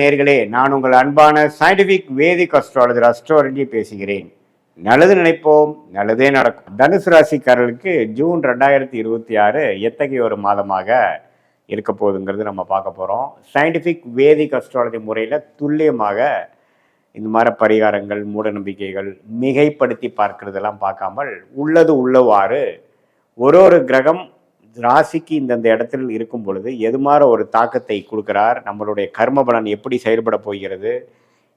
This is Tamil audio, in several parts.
நேயர்களே, நான் உங்கள் அன்பான சயின்டிபிக் வேதிக் அஸ்ட்ராலஜர் அஸ்ட்ராலஜி பேசுகிறேன். நல்லது நினைப்போம், நல்லதே நடக்கும். தனுசு ராசிக்காரர்களுக்கு ஜூன் 2026 எத்தகைய ஒரு மாதமாக இருக்க போகுதுங்கிறது நம்ம பார்க்க போகிறோம். சயின்டிபிக் வேதிக் அஸ்ட்ராலஜி முறையில் துல்லியமாக இந்த மாதிரி பரிகாரங்கள், மூட நம்பிக்கைகள், மிகைப்படுத்தி பார்க்கறதெல்லாம் பார்க்காமல் உள்ளது உள்ளவாறு ஒரு கிரகம் ராசிக்கு இந்தந்த இடத்தில் இருக்கும் பொழுது எது மாதிரி ஒரு தாக்கத்தை கொடுக்கிறார், நம்மளுடைய கர்ம பலன் எப்படி செயல்பட போகிறது,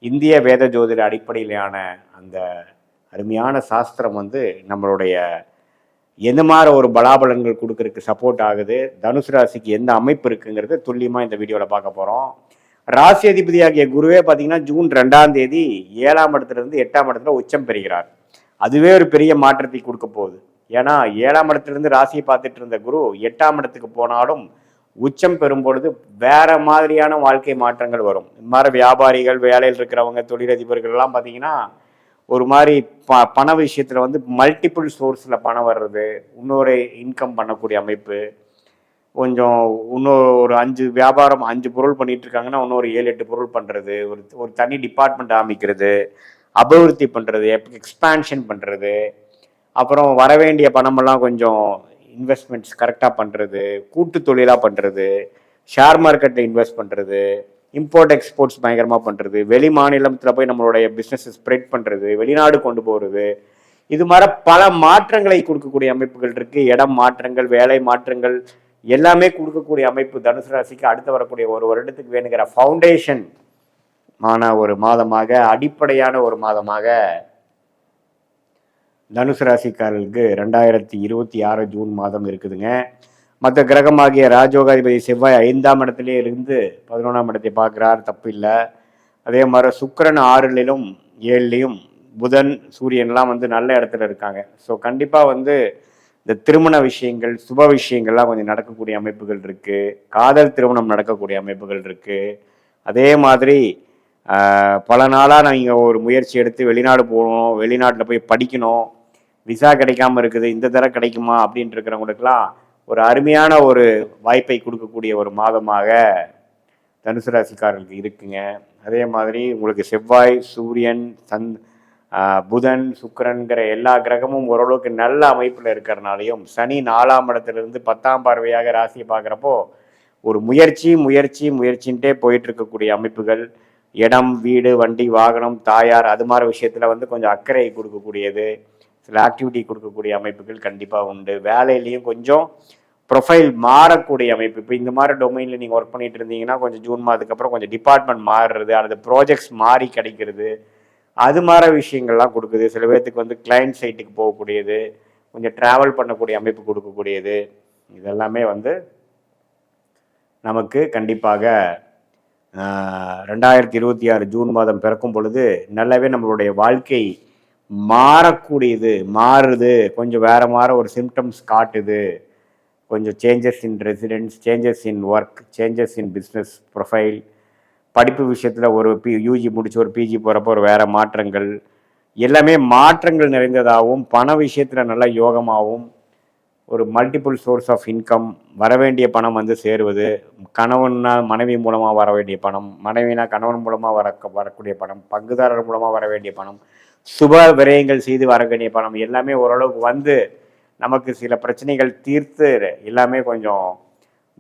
இந்திய வேத ஜோதிட அடிப்படையிலான அந்த அருமையான சாஸ்திரம் நம்மளுடைய எந்த மாதிரி ஒரு பலாபலன்கள் கொடுக்கறதுக்கு சப்போர்ட் ஆகுது, தனுசு ராசிக்கு எந்த அமைப்பு இருக்குங்கிறது துல்லியமாக இந்த வீடியோவில் பார்க்க போகிறோம். ராசி அதிபதியாகிய குருவே பார்த்தீங்கன்னா ஜூன் 2ஆம் தேதி 7ஆம் இடத்துலேருந்து 8ஆம் இடத்துல உச்சம் பெறுகிறார். அதுவே ஒரு பெரிய மாற்றத்தை கொடுக்க போகுது. ஏன்னா 7ஆம் இடத்துலேருந்து ராசியை பார்த்துட்டு இருந்த குரு 8ஆம் இடத்துக்கு போனாலும் உச்சம் பெறும் பொழுது வேற மாதிரியான வாழ்க்கை மாற்றங்கள் வரும். இந்த மாதிரி வியாபாரிகள், வேலையில் இருக்கிறவங்க, தொழிலதிபர்கள் எல்லாம் பார்த்தீங்கன்னா ஒரு மாதிரி பண விஷயத்தில் மல்டிபிள் சோர்ஸில் பணம் வர்றது, இன்னொரு இன்கம் பண்ணக்கூடிய அமைப்பு, கொஞ்சம் இன்னொரு 5 வியாபாரம் 5 பொருள் பண்ணிட்டு இருக்காங்கன்னா இன்னொரு 7-8 பொருள் பண்ணுறது, ஒரு தனி டிபார்ட்மெண்ட் ஆரம்பிக்கிறது, அபிவிருத்தி பண்ணுறது, எக்ஸ்பான்ஷன் பண்ணுறது, அப்புறம் வர வேண்டிய பணமெல்லாம் கொஞ்சம் இன்வெஸ்ட்மெண்ட்ஸ் கரெக்டாக பண்ணுறது, கூட்டு தொழிலாக பண்ணுறது, ஷேர் மார்க்கெட்டில் இன்வெஸ்ட் பண்ணுறது, இம்போர்ட் எக்ஸ்போர்ட்ஸ் பயங்கரமாக பண்ணுறது, வெளி மாநிலத்தில் போய் நம்மளுடைய பிஸ்னஸை ஸ்ப்ரெட் பண்ணுறது, வெளிநாடு கொண்டு போகிறது, இது மாதிரி பல மாற்றங்களை கொடுக்கக்கூடிய அமைப்புகள் இருக்குது. இடம் மாற்றங்கள், வேலை மாற்றங்கள் எல்லாமே கொடுக்கக்கூடிய அமைப்பு தனுசு ராசிக்கு அடுத்து வரக்கூடிய ஒரு வருடத்துக்கு வேணுங்கிற ஃபவுண்டேஷன் ஆன ஒரு மாதமாக, அடிப்படையான ஒரு மாதமாக தனுசு ராசிக்காரர்களுக்கு 2026 ஜூன் மாதம் இருக்குதுங்க. மற்ற கிரகமாகிய ராஜயோகாதிபதி செவ்வாய் 5ஆம் இடத்திலே இருந்து 11ஆம் இடத்தை பார்க்குறார், தப்பு இல்லை. அதே மாதிரி சுக்கிரன் 6லும் 7லையும், புதன் சூரியன்லாம் நல்ல இடத்துல இருக்காங்க. ஸோ கண்டிப்பாக இந்த திருமண விஷயங்கள், சுப விஷயங்கள்லாம் கொஞ்சம் நடக்கக்கூடிய அமைப்புகள் இருக்குது. காதல் திருமணம் நடக்கக்கூடிய அமைப்புகள் இருக்குது. அதே மாதிரி பல நாளாக நீங்கள் ஒரு முயற்சி எடுத்து வெளிநாடு போகணும், வெளிநாட்டில் போய் படிக்கணும், விசா கிடைக்காம இருக்குது, இந்த தடவை கிடைக்குமா அப்படின்ட்டு இருக்கிறவங்களுக்கெல்லாம் ஒரு அருமையான ஒரு வாய்ப்பை கொடுக்கக்கூடிய ஒரு மாதமாக தனுசு ராசிக்காரர்களுக்கு இருக்குங்க. அதே மாதிரி உங்களுக்கு செவ்வாய், சூரியன், புதன், சுக்கிரன்கிற எல்லா கிரகமும் ஓரளவுக்கு நல்ல அமைப்பில் இருக்கிறனாலையும், சனி 4ஆம் இடத்திலிருந்து 10ஆம் பார்வையாக ராசியை பார்க்குறப்போ ஒரு முயற்சின்ட்டே போயிட்டு இருக்கக்கூடிய அமைப்புகள், இடம், வீடு, வண்டி, வாகனம், தாயார், அது மாதிரி விஷயத்தில் கொஞ்சம் அக்கறை கொடுக்கக்கூடியது, சில ஆக்டிவிட்டி கொடுக்கக்கூடிய அமைப்புகள் கண்டிப்பாக உண்டு. வேலையிலையும் கொஞ்சம் ப்ரொஃபைல் மாறக்கூடிய அமைப்பு. இப்போ இந்த மாதிரி டொமைனில் நீங்கள் ஒர்க் பண்ணிட்டு இருந்தீங்கன்னா கொஞ்சம் ஜூன் மாதத்துக்கு அப்புறம் கொஞ்சம் டிபார்ட்மெண்ட் மாறுறது, அல்லது ப்ராஜெக்ட்ஸ் மாறி கிடைக்கிறது, அது மாதிரி விஷயங்கள்லாம் கொடுக்குது. சில பேர்த்துக்கு கிளைண்ட் சைட்டுக்கு போகக்கூடியது, கொஞ்சம் ட்ராவல் பண்ணக்கூடிய அமைப்பு கொடுக்கக்கூடியது, இதெல்லாமே நமக்கு கண்டிப்பாக 2026 ஜூன் மாதம் பிறக்கும் பொழுது நல்லாவே நம்மளுடைய வாழ்க்கை மாறுது, கொஞ்சம் வேற மாதிரி ஒரு சிம்டம்ஸ் காட்டுது. கொஞ்சம் changes in residence, changes in work, changes in business profile, படிப்பு விஷயத்தில் ஒரு யூஜி முடிச்சு ஒரு பிஜி போகிறப்போ ஒரு வேறு மாற்றங்கள், எல்லாமே மாற்றங்கள் நிறைந்ததாகவும், பண விஷயத்தில் நல்ல யோகமாகவும், ஒரு மல்டிபிள் சோர்ஸ் ஆஃப் இன்கம், வரவேண்டிய பணம் சேருவது, கணவன்னா மனைவி மூலமாக வர வேண்டிய பணம், மனைவினா கணவன் மூலமாக வரக்கூடிய பணம், பங்குதாரர் மூலமாக வர வேண்டிய பணம், சுப விரயங்கள் செய்து வர வேண்டிய பணம், எல்லாமே ஓரளவுக்கு நமக்கு சில பிரச்சனைகள் தீர்த்து எல்லாமே கொஞ்சம்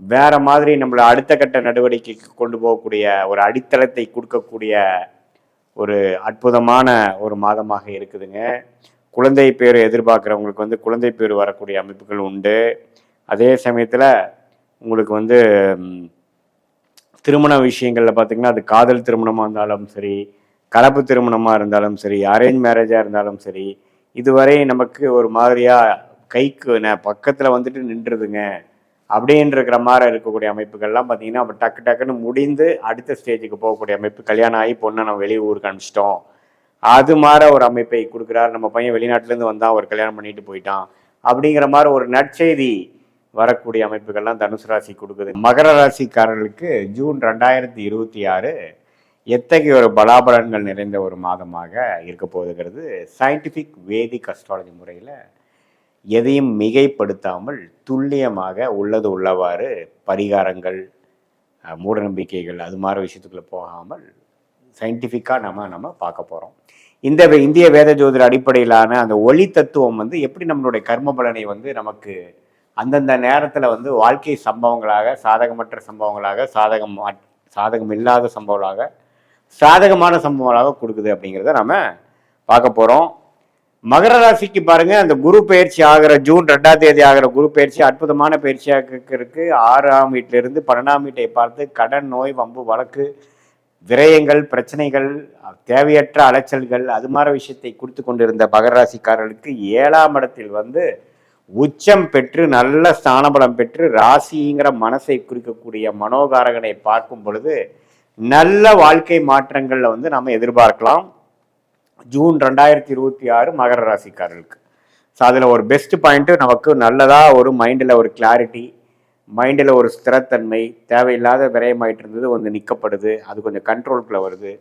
வேற மாதிரி நம்மளை அடுத்த கட்ட நடவடிக்கைக்கு கொண்டு போகக்கூடிய ஒரு அடித்தளத்தை கொடுக்கக்கூடிய ஒரு அற்புதமான ஒரு மாதமாக இருக்குதுங்க. குழந்தை பேர் எதிர்பார்க்குறவங்களுக்கு குழந்தை பேர் வரக்கூடிய அமைப்புகள் உண்டு. அதே சமயத்தில் உங்களுக்கு திருமண விஷயங்களில் பார்த்திங்கன்னா அது காதல் திருமணமாக இருந்தாலும் சரி, கலப்பு திருமணமாக இருந்தாலும் சரி, அரேஞ்ச் மேரேஜாக இருந்தாலும் சரி, இதுவரை நமக்கு ஒரு மாதிரியாக கைக்கு பக்கத்தில் நின்றுதுங்க அப்படின்னு இருக்கிற மாதிரி இருக்கக்கூடிய அமைப்புகள்லாம் பார்த்தீங்கன்னா அப்போ டக்குன்னு முடிந்து அடுத்த ஸ்டேஜுக்கு போகக்கூடிய அமைப்பு, கல்யாணம் ஆகி பொண்ணை நம்ம வெளியே ஊருக்கு அனுப்பிச்சிட்டோம், அது மாதிரி ஒரு அமைப்பை கொடுக்குறாரு. நம்ம பையன் வெளிநாட்டிலேருந்து வந்தான், ஒரு கல்யாணம் பண்ணிட்டு போயிட்டான் அப்படிங்கிற மாதிரி ஒரு நற்செய்தி வரக்கூடிய அமைப்புகள்லாம் தனுசு ராசி கொடுக்குது. மகர ராசிக்காரர்களுக்கு ஜூன் 2026 எத்தகைய ஒரு பலாபலன்கள் நிறைந்த ஒரு மாதமாக இருக்க போகுதுங்கிறது சயின்டிஃபிக் வேதிக் அஸ்ட்ராலஜி முறையில் எதையும் மிகைப்படுத்தாமல் துல்லியமாக உள்ளது உள்ளவாறு பரிகாரங்கள், மூட நம்பிக்கைகள் அது மாதிரி விஷயத்துக்குள்ளே போகாமல் சயின்டிஃபிக்காக நம்ம பார்க்க போகிறோம். இந்த இந்திய வேத ஜோதிட அடிப்படையிலான அந்த ஒளி தத்துவம் வந்து எப்படி நம்மளுடைய கர்ம பலனை வந்து நமக்கு அந்தந்த நேரத்தில் வந்து வாழ்க்கை சம்பவங்களாக, சாதகமற்ற சம்பவங்களாக, சாதகம் இல்லாத சம்பவங்களாக, சாதகமான சம்பவங்களாக கொடுக்குது அப்படிங்கிறத நம்ம பார்க்க போகிறோம். மகர ராசிக்கு பாருங்க, அந்த குரு பயிற்சி ஆகிற ஜூன் 2ஆம் தேதி ஆகிற குரு பயிற்சி அற்புதமான பயிற்சியாக இருக்கு. 6ஆம் வீட்டிலிருந்து 12ஆம் வீட்டை பார்த்து கடன், நோய், வம்பு, வழக்கு, விரயங்கள், பிரச்சனைகள், தேவையற்ற அலைச்சல்கள் அது மாதிரி விஷயத்தை கொடுத்து கொண்டிருந்த மகர ராசிக்காரர்களுக்கு 7ஆம் இடத்தில் வந்து உச்சம் பெற்று நல்ல ஸ்தானபலம் பெற்று ராசிங்கிற மனசை குறிக்கக்கூடிய மனோகாரகனை பார்க்கும் பொழுது நல்ல வாழ்க்கை மாற்றங்கள்ல வந்து நம்ம எதிர்பார்க்கலாம் ஜூன் 2026 மகர ராசிக்காரர்களுக்கு. ஸோ அதில் ஒரு பெஸ்ட் பாயிண்ட்டு நமக்கு நல்லதாக ஒரு மைண்டில் ஒரு கிளாரிட்டி, மைண்டில் ஒரு ஸ்திரத்தன்மை, தேவையில்லாத விரயமாயிட்டு இருந்தது வந்து நிற்கப்படுது, அது கொஞ்சம் கண்ட்ரோலுக்குள்ளே வருது,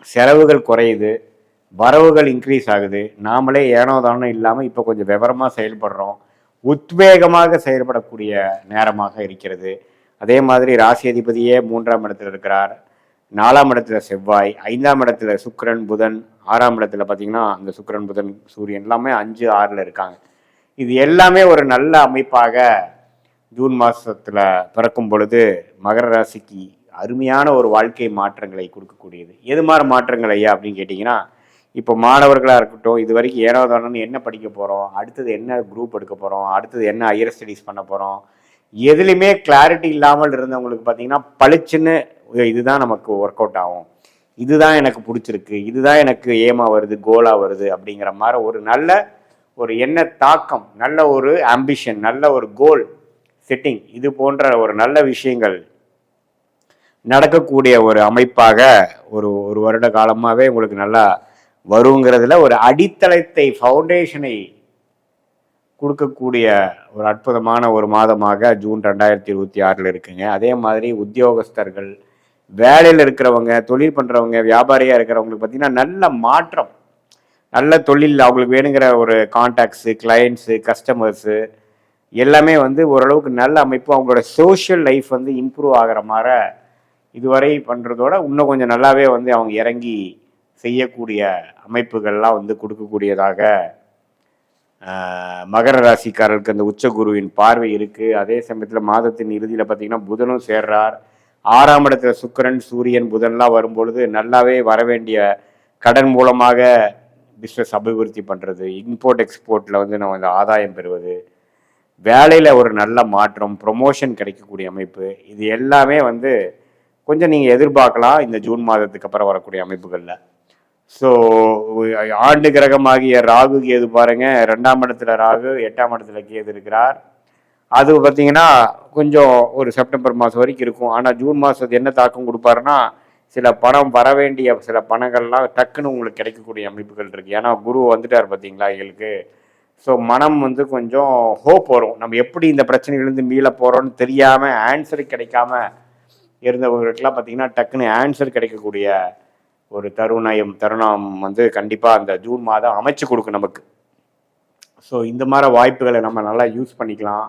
செலவுகள் குறையுது, வரவுகள் இன்க்ரீஸ் ஆகுது, நாமளே ஏனோதானோ இல்லாமல் இப்போ கொஞ்சம் விவரமாக செயல்படுறோம், உத்வேகமாக செயல்படக்கூடிய நேரமாக இருக்கிறது. அதே மாதிரி ராசி அதிபதியே 3ஆம் இடத்துல இருக்கிறார், 4ஆம் இடத்துல செவ்வாய், 5ஆம் இடத்துல சுக்கிரன், புதன், 6ஆம் இடத்துல பார்த்தீங்கன்னா அந்த சுக்கிரன், புதன், சூரியன் எல்லாமே 5, 6ல் இருக்காங்க. இது எல்லாமே ஒரு நல்ல அமைப்பாக ஜூன் மாதத்தில் பிறக்கும் பொழுது மகர ராசிக்கு அருமையான ஒரு வாழ்க்கை மாற்றங்களை கொடுக்கக்கூடியது. எது மாதிரி மாற்றங்கள் ஐயா அப்படின்னு கேட்டிங்கன்னா, இப்போ மாணவர்களாக இருக்கட்டும், இது வரைக்கும் ஏனோதானோன்னு என்ன படிக்க போகிறோம், அடுத்தது என்ன குரூப் எடுக்க போகிறோம், அடுத்தது என்ன ஹையர் ஸ்டடீஸ் பண்ண போகிறோம், எதுலையுமே கிளாரிட்டி இல்லாமல் இருந்தவங்களுக்கு பார்த்தீங்கன்னா பளிச்சுன்னு இதுதான் நமக்கு ஒர்க் அவுட் ஆகும், இதுதான் எனக்கு பிடிச்சிருக்கு, இதுதான் எனக்கு ஏமா வருது, கோலாக வருது அப்படிங்கிற மாதிரி ஒரு நல்ல ஒரு எண்ண தாக்கம், நல்ல ஒரு ஆம்பிஷன், நல்ல ஒரு கோல் செட்டிங், இது போன்ற ஒரு நல்ல விஷயங்கள் நடக்கக்கூடிய ஒரு அமைப்பாக ஒரு வருட காலமாகவே உங்களுக்கு நல்லா வருங்கிறதுல ஒரு அடித்தளத்தை, ஃபவுண்டேஷனை கொடுக்கக்கூடிய ஒரு அற்புதமான ஒரு மாதமாக ஜூன் 2026 இருக்குங்க. அதே மாதிரி உத்தியோகஸ்தர்கள், வேலையில் இருக்கிறவங்க, தொழில் பண்ணுறவங்க, வியாபாரியாக இருக்கிறவங்களுக்கு பார்த்தீங்கன்னா நல்ல மாற்றம், நல்ல தொழில், அவங்களுக்கு வேணுங்கிற ஒரு கான்டாக்ட்ஸு, கிளைண்ட்ஸு, கஸ்டமர்ஸு எல்லாமே வந்து ஓரளவுக்கு நல்ல அமைப்பு, அவங்களோட சோஷியல் லைஃப் வந்து இம்ப்ரூவ் ஆகிற மாதிரி இதுவரை பண்ணுறதோட இன்னும் கொஞ்சம் நல்லாவே வந்து அவங்க இறங்கி செய்யக்கூடிய அமைப்புகள்லாம் வந்து கொடுக்கக்கூடியதாக மகர ராசிக்காரர்களுக்கு அந்த உச்ச குருவின் பார்வை இருக்குது. அதே சமயத்தில் மாதத்தின் இறுதியில் பார்த்திங்கன்னா புதனும் சேர்றார், 6ஆம் இடத்துல சுக்கிரன், சூரியன், புதன்லாம் வரும்பொழுது நல்லாவே வரவேண்டிய கடன் மூலமாக பிஸ்னஸ் அபிவிருத்தி பண்ணுறது, இம்போர்ட் எக்ஸ்போர்ட்டில் வந்து நம்ம இந்த ஆதாயம் பெறுவது, வேலையில் ஒரு நல்ல மாற்றம், ப்ரொமோஷன் கிடைக்கக்கூடிய அமைப்பு, இது எல்லாமே வந்து கொஞ்சம் நீங்கள் எதிர்பார்க்கலாம் இந்த ஜூன் மாதத்துக்கு அப்புறம் வரக்கூடிய அமைப்புகளில். ஸோ ஆண்டு கிரகமாகிய ராகு கேது பாருங்க, 2ஆம் இடத்துல ராகு, 8ஆம் இடத்துல கேது இருக்கிறார். அது பார்த்தீங்கன்னா கொஞ்சம் ஒரு செப்டம்பர் மாதம் வரைக்கும் இருக்கும். ஆனால் ஜூன் மாதத்து என்ன தாக்கம் கொடுப்பாருன்னா, சில பணம் வர வேண்டிய சில பணங்கள்லாம் டக்குன்னு உங்களுக்கு கிடைக்கக்கூடிய அமைப்புகள் இருக்குது. ஏன்னா குரு வந்துட்டார் பார்த்தீங்களா எங்களுக்கு. ஸோ மனம் வந்து கொஞ்சம் ஹோப் வரும், நம்ம எப்படி இந்த பிரச்சனைகள்லேருந்து மீள போகிறோன்னு தெரியாமல் ஆன்சர் கிடைக்காம இருந்தவங்களுக்கெல்லாம் பார்த்தீங்கன்னா டக்குன்னு ஆன்சர் கிடைக்கக்கூடிய ஒரு தருணம் வந்து கண்டிப்பாக அந்த ஜூன் மாதம் அமைச்சு கொடுக்கும் நமக்கு. ஸோ இந்த மாதிரி வாய்ப்புகளை நம்ம நல்லா யூஸ் பண்ணிக்கலாம்.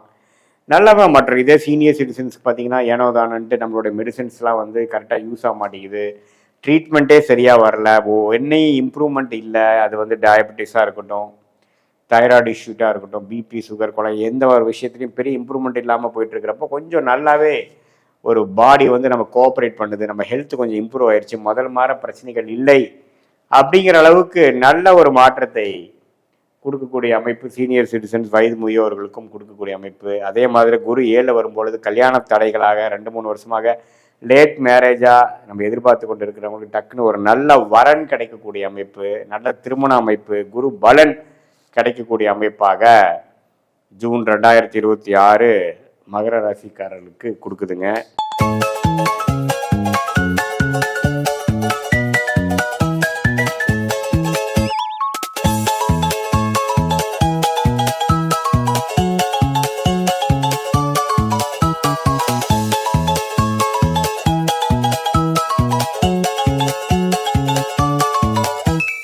நல்லவ மற்ற இதே சீனியர் சிட்டிசன்ஸ்க்கு பார்த்தீங்கன்னா ஏனோதானன்ட்டு நம்மளுடைய மெடிசன்ஸ்லாம் வந்து கரெக்டாக யூஸ் ஆக மாட்டேங்குது, ட்ரீட்மெண்ட்டே சரியாக வரல, என்னையும் இம்ப்ரூவ்மெண்ட் இல்லை, அது வந்து டயபெட்டிஸாக இருக்கட்டும், தைராய்டு இஷ்யூட்டாக இருக்கட்டும், பிபி, சுகர், கொலை, எந்த ஒரு விஷயத்துலையும் பெரிய இம்ப்ரூவ்மெண்ட் இல்லாமல் போயிட்டுருக்கிறப்போ கொஞ்சம் நல்லாவே ஒரு பாடி வந்து நம்ம கோஆப்ரேட் பண்ணுது, நம்ம ஹெல்த் கொஞ்சம் இம்ப்ரூவ் ஆயிடுச்சு, முதல் மாதிரி பிரச்சனைகள் இல்லை அப்படிங்கிற அளவுக்கு நல்ல ஒரு மாற்றத்தை கொடுக்கக்கூடிய அமைப்பு சீனியர் சிட்டிசன்ஸ், வயது முதியோர்களுக்கும் கொடுக்கக்கூடிய அமைப்பு. அதே மாதிரி குரு 7 வரும்பொழுது கல்யாண தடைகளாக 2-3 வருஷமாக லேட் மேரேஜாக நம்ம எதிர்பார்த்து கொண்டு இருக்கிறவங்களுக்கு டக்குன்னு ஒரு நல்ல வரன் கிடைக்கக்கூடிய அமைப்பு, நல்ல திருமண அமைப்பு, குரு பலன் கிடைக்கக்கூடிய அமைப்பாக ஜூன் 2026 மகர ராசிக்காரர்களுக்கு கொடுக்குதுங்க.